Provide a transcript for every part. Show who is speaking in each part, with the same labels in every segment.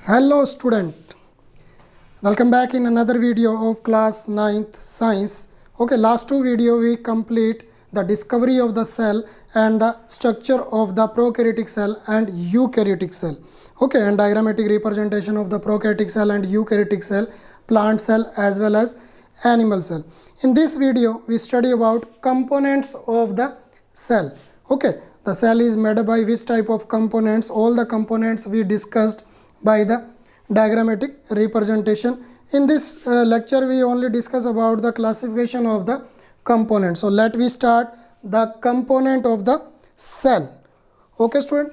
Speaker 1: Hello student, welcome back in another video of class 9th science. Okay, last two video we complete the discovery of the cell and the structure of the prokaryotic cell and eukaryotic cell. Okay, and diagrammatic representation of the prokaryotic cell and eukaryotic cell, plant cell as well as animal cell. In this video we study about components of the cell. Okay, the cell is made up by which type of components? All the components we discussed by the diagrammatic representation. In this lecture we only discuss about the classification of the components. So let we start the component of the cell. Okay student,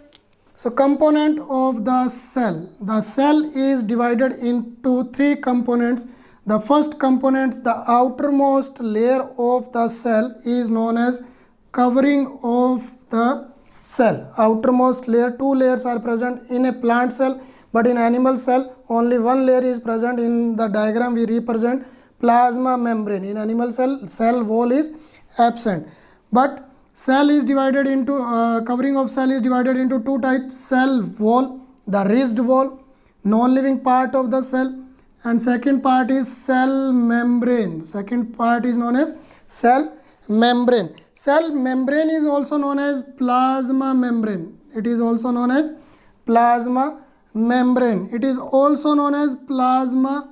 Speaker 1: so component of the cell is divided into three components. The first component, the outermost layer of the cell, is known as covering of the cell. Outermost layer, two layers are present in a plant cell, but in animal cell only one layer is present. In the diagram we represent plasma membrane. In animal cell wall is absent, but cell is divided into covering of cell is divided into two types: cell wall, the ridged wall, non-living part of the cell, and second part is cell membrane. Second part is known as cell membrane. Cell membrane is also known as plasma membrane. It is also known as plasma membrane. It is also known as plasma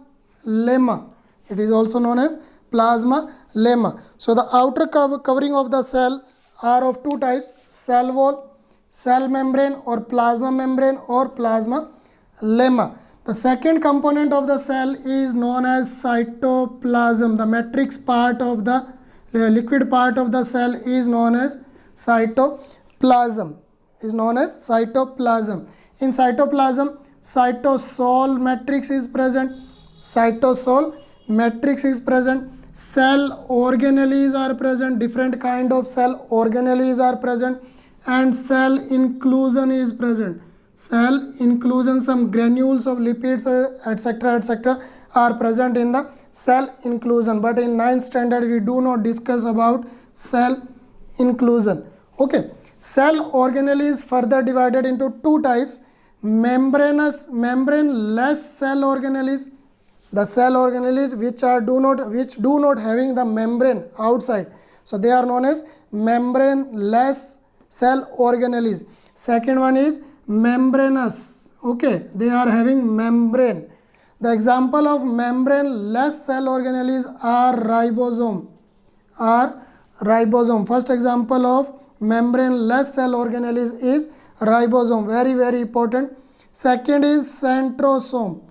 Speaker 1: lemma. It is also known as plasma lemma. So the outer covering of the cell are of two types: cell wall, cell membrane, or plasma membrane or plasma lemma. The second component of the cell is known as cytoplasm. The matrix part of the liquid part of the cell is known as cytoplasm. In cytoplasm, cytosol matrix is present. Cell organelles are present. Different kind of cell organelles are present, and cell inclusion is present. Cell inclusion, some granules of lipids, etc. are present in the cell inclusion. But in 9th standard we do not discuss about cell inclusion. Okay, cell organelle is further divided into two types: membraneless cell organelles, the cell organelles which do not having the membrane outside, so they are known as membraneless cell organelles. Second one is membranous. Okay, they are having membrane. The example of membraneless cell organelles are ribosome. First example of membraneless cell organelles is ribosome, very important. Second is centrosome.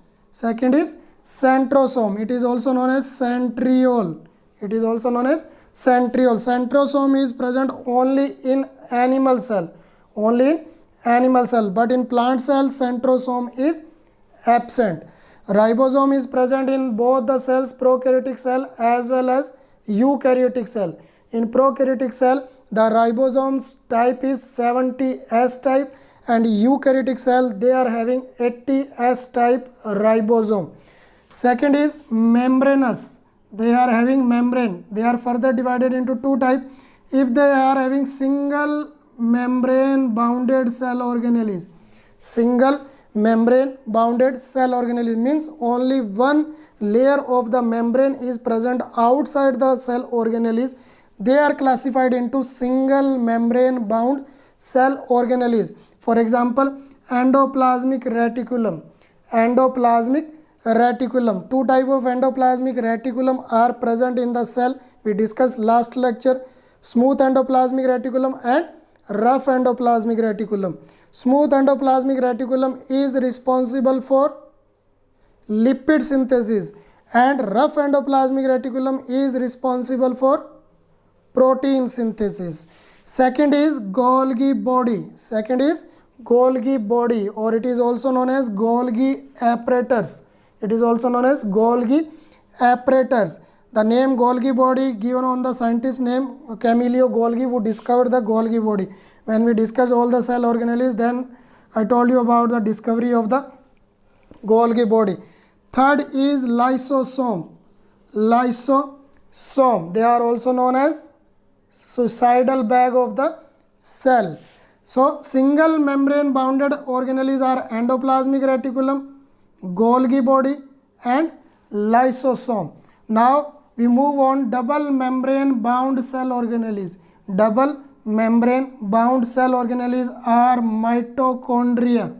Speaker 1: It is also known as centriole. Centrosome is present only in animal cell, but in plant cell centrosome is absent. Ribosome is present in both the cells, prokaryotic cell as well as eukaryotic cell. In prokaryotic cell, the ribosomes type is 70S type, and eukaryotic cell they are having 80S type ribosome. Second is membranous. They are having membrane. They are further divided into two types. If they are having single membrane bounded cell organelles, means only one layer of the membrane is present outside the cell organelles. They are classified into single membrane bound cell organelles. For example, endoplasmic reticulum. Two type of endoplasmic reticulum are present in the cell. We discussed last lecture: smooth endoplasmic reticulum and rough endoplasmic reticulum. Smooth endoplasmic reticulum is responsible for lipid synthesis, and rough endoplasmic reticulum is responsible for protein synthesis. Second is Golgi body, or it is also known as Golgi apparatus. The name Golgi body given on the scientist name Camillo Golgi, who discovered the Golgi body. When we discuss all the cell organelles, then I told you about the discovery of the Golgi body. Third is lysosome. They are also known as suicidal bag of the cell. So single membrane bounded organelles are endoplasmic reticulum, Golgi body, and lysosome. Now we move on. Double membrane bound cell organelles. Double membrane bound cell organelles are mitochondria,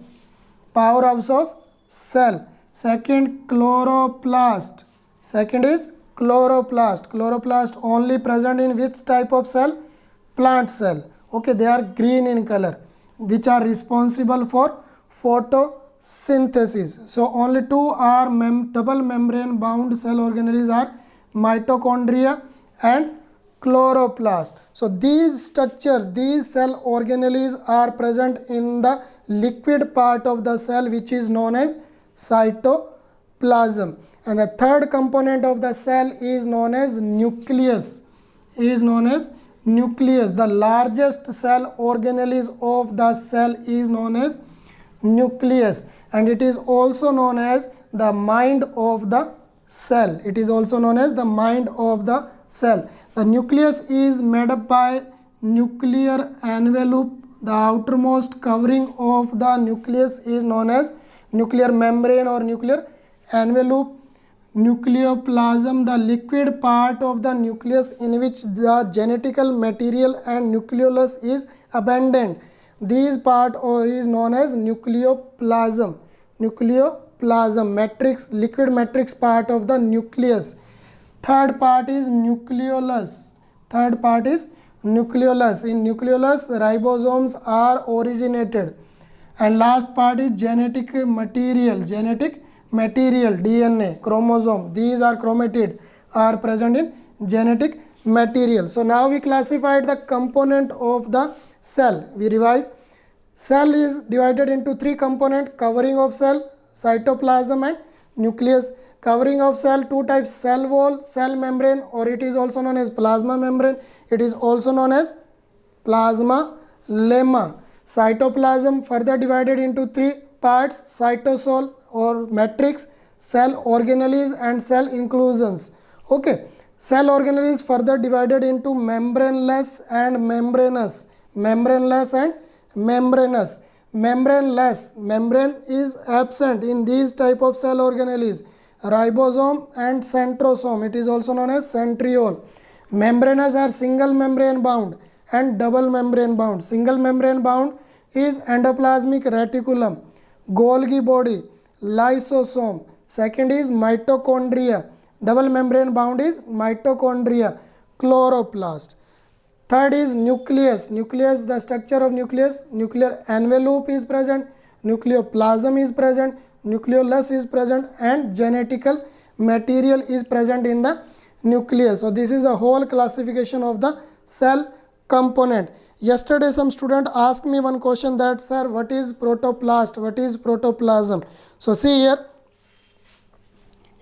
Speaker 1: powerhouse of cell. Second, chloroplast. Second is chloroplast. Chloroplast only present in which type of cell? Plant cell. Okay, they are green in color, which are responsible for photosynthesis. So only two are double membrane bound cell organelles are mitochondria and chloroplast. So these structures, these cell organelles are present in the liquid part of the cell, which is known as cytoplasm. And the third component of the cell is known as nucleus. The largest cell organelles of the cell is known as nucleus, and it is also known as the mind of the cell. The nucleus is made up by nuclear envelope. The outermost covering of the nucleus is known as nuclear membrane or nuclear envelope. Nucleoplasm, the liquid part of the nucleus in which the genetical material and nucleolus is abundant. This part is known as nucleoplasm. Matrix, liquid matrix part of the nucleus. Third part is nucleolus. In nucleolus, ribosomes are originated. And last part is genetic material, DNA, chromosome. These are chromatid, are present in genetic material. So now we classified the component of the cell. We revise. Cell is divided into three components: covering of cell, cytoplasm, and nucleus. Covering of cell, two types: cell wall, cell membrane, or it is also known as plasma membrane. It is also known as plasma lemma. Cytoplasm further divided into three parts: cytosol or matrix, cell organelles, and cell inclusions. Okay, cell organelles further divided into membraneless and membranous. Membrane is absent in these type of cell organelles: ribosome and centrosome. It is also known as centriole. Membranous are single membrane bound and double membrane bound. Single membrane bound is endoplasmic reticulum, Golgi body, lysosome. Second is mitochondria. Double membrane bound is mitochondria, chloroplast. Third is nucleus. The structure of nucleus: nuclear envelope is present, nucleoplasm is present, nucleolus is present, and genetical material is present in the nucleus. So this is the whole classification of the cell component. Yesterday some student asked me one question that, sir, what is protoplast, what is protoplasm? So see here,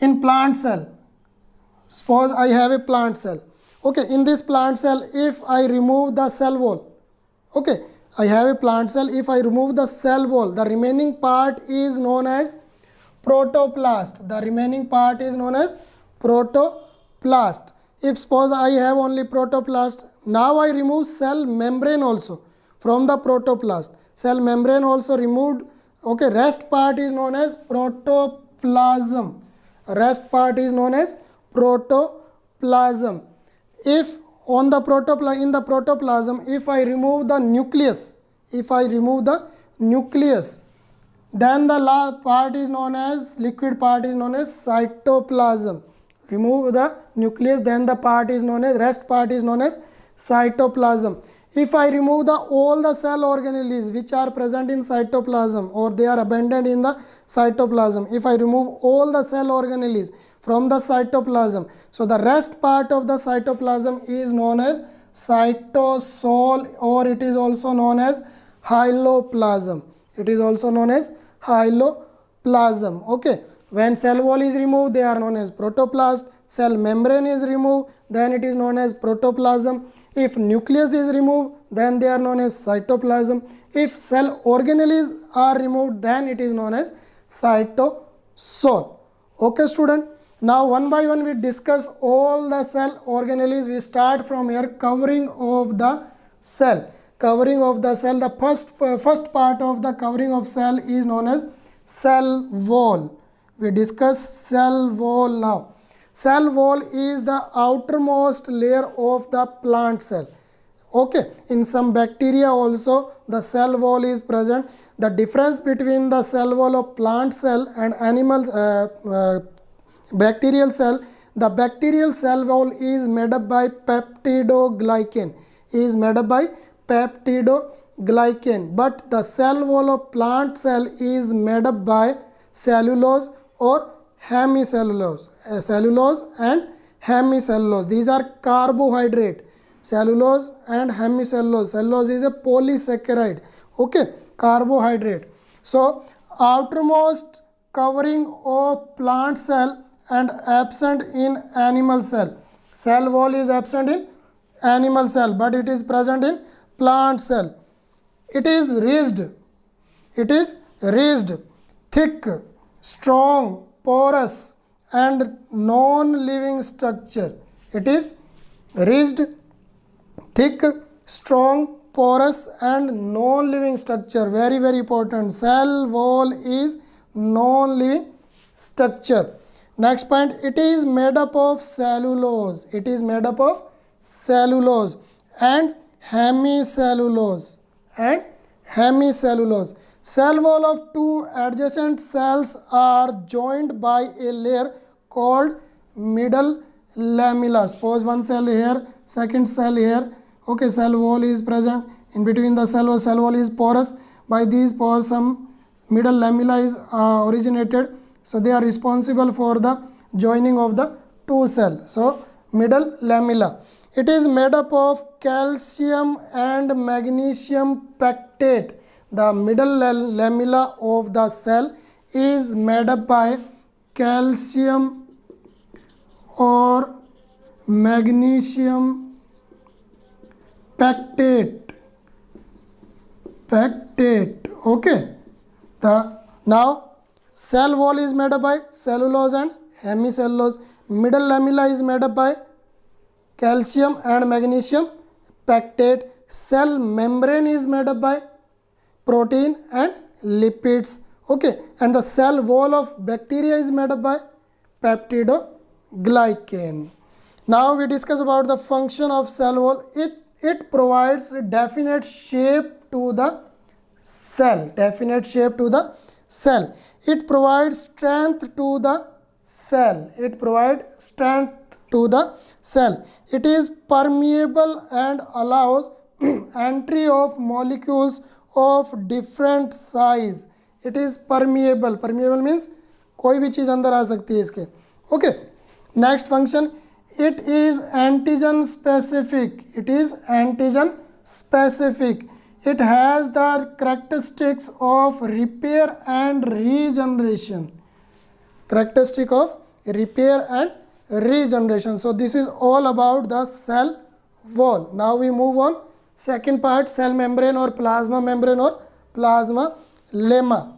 Speaker 1: in plant cell, suppose I have a plant cell. Okay, in this plant cell, if I remove the cell wall, okay, I have a plant cell. If I remove the cell wall, the remaining part is known as protoplast. If suppose I have only protoplast, now I remove cell membrane also from the protoplast. Cell membrane also removed. Okay, rest part is known as protoplasm. If on the protoplasm, if I remove the nucleus, then the last part is known as, liquid part is known as cytoplasm. Remove the nucleus, then the part is known as, rest part is known as cytoplasm. If I remove all the cell organelles which are present in cytoplasm, or they are abundant in the cytoplasm, if I remove all the cell organelles from the cytoplasm, so the rest part of the cytoplasm is known as cytosol, or it is also known as hyaloplasm. Okay, when cell wall is removed, they are known as protoplast. Cell membrane is removed, then it is known as protoplasm. If nucleus is removed, then they are known as cytoplasm. If cell organelles are removed, then it is known as cytosol. Okay, student. Now one by one we discuss all the cell organelles. We start from here, covering of the cell. The first part of the covering of cell is known as cell wall. we discuss cell wall now. Cell wall is the outermost layer of the plant cell. Okay, in some bacteria also the cell wall is present. The difference between the cell wall of plant cell and animal bacterial cell, the bacterial cell wall is made up by peptidoglycan, but the cell wall of plant cell is made up by cellulose or hemicellulose. Cellulose and hemicellulose, these are carbohydrate. Cellulose and hemicellulose. Cellulose is a polysaccharide. Okay, carbohydrate. So outermost covering of plant cell and absent in animal cell. Cell wall is absent in animal cell, but it is present in plant cell. It is ridged, thick, strong, porous and non-living structure. It is ridged, thick, strong, porous and non-living structure. Very important. Cell wall is non-living structure. Next point, it is made up of cellulose. It is made up of cellulose and hemicellulose. Cell wall of two adjacent cells are joined by a layer called middle lamella. Suppose one cell here, second cell here. Okay, cell wall is present. In between the cell wall is porous. By these pores some middle lamella is originated. So they are responsible for the joining of the two cells. So middle lamella. It is made up of calcium and magnesium pectate. The middle lamella of the cell is made up by calcium or magnesium pectate. Okay. Now cell wall is made up by cellulose and hemicellulose. Middle lamella is made up by calcium and magnesium pectate. Cell membrane is made up by protein and lipids. Okay, and the cell wall of bacteria is made up by peptidoglycan. Now we discuss about the function of cell wall. It provides a definite shape to the cell. It provides strength to the cell. It is permeable and allows entry of molecules of different size. It is permeable. Permeable means कोई भी चीज अंदर आ सकती है इसके. Okay. Next function. It is antigen specific. It has the characteristics of repair and regeneration. So this is all about the cell wall. Now we move on. Second part, cell membrane or plasma lemma.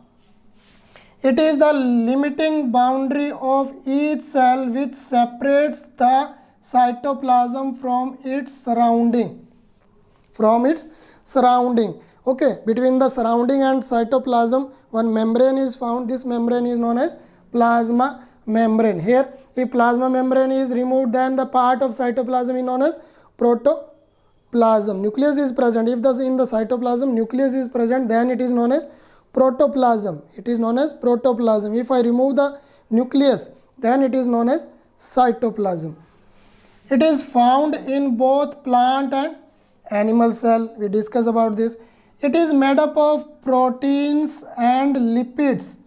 Speaker 1: It is the limiting boundary of each cell which separates the cytoplasm from its surrounding. Okay, between the surrounding and cytoplasm one membrane is found. This membrane is known as plasma membrane. Here if plasma membrane is removed, then the part of cytoplasm is known as protoplasm. Nucleus is present. If in the cytoplasm nucleus is present, then it is known as protoplasm. If I remove the nucleus, then it is known as cytoplasm. It is found in both plant and animal cell. We discuss about this. It is made up of proteins and lipids.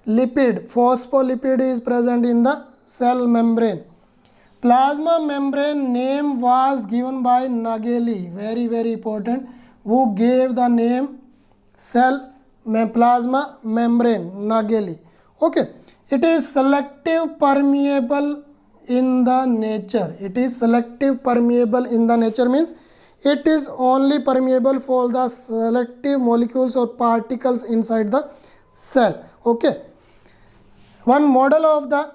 Speaker 1: Phospholipid is present in the cell membrane. Plasma membrane name was given by Nageli. Very important. Who gave the name plasma membrane? Nageli. Okay. It is selective permeable in the nature. Means it is only permeable for the selective molecules or particles inside the cell. Okay. One model of the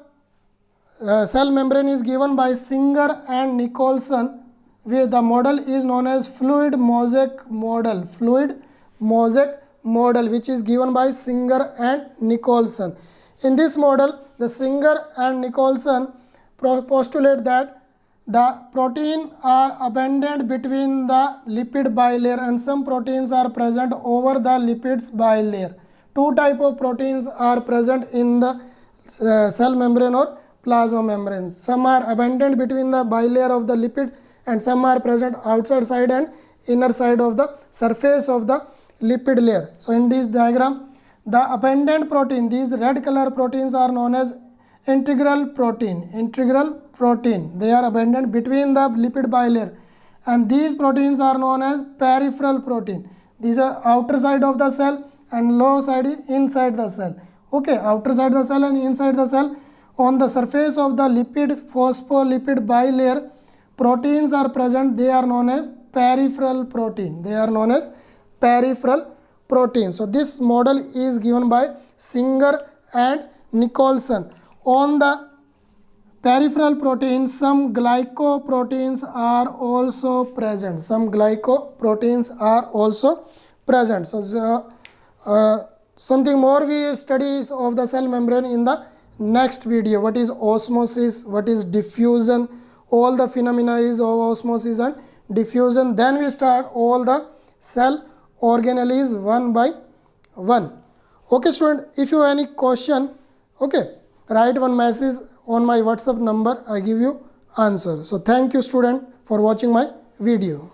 Speaker 1: cell membrane is given by Singer and Nicholson, where the model is known as fluid mosaic model, which is given by Singer and Nicholson. In this model, the Singer and Nicholson postulate that the protein are abundant between the lipid bilayer and some proteins are present over the lipids bilayer. Two type of proteins are present in the cell membrane or plasma membrane. Some are abundant between the bilayer of the lipid and some are present outside side and inner side of the surface of the lipid layer. So in this diagram, the abundant protein, these red color proteins are known as integral protein. They are abundant between the lipid bilayer, and these proteins are known as peripheral protein. These are outer side of the cell and lower side is inside the cell. Okay, outer side the cell and inside the cell. On the surface of the phospholipid bilayer, proteins are present. They are known as peripheral protein. So this model is given by Singer and Nicholson. On the peripheral proteins, some glycoproteins are also present. So something more we study of the cell membrane in the next video. What is osmosis, what is diffusion, all the phenomena is of osmosis and diffusion. Then we start all the cell organelles one by one. Okay student, if you have any question, okay, write one message on my WhatsApp number, I give you answer. So thank you student for watching my video.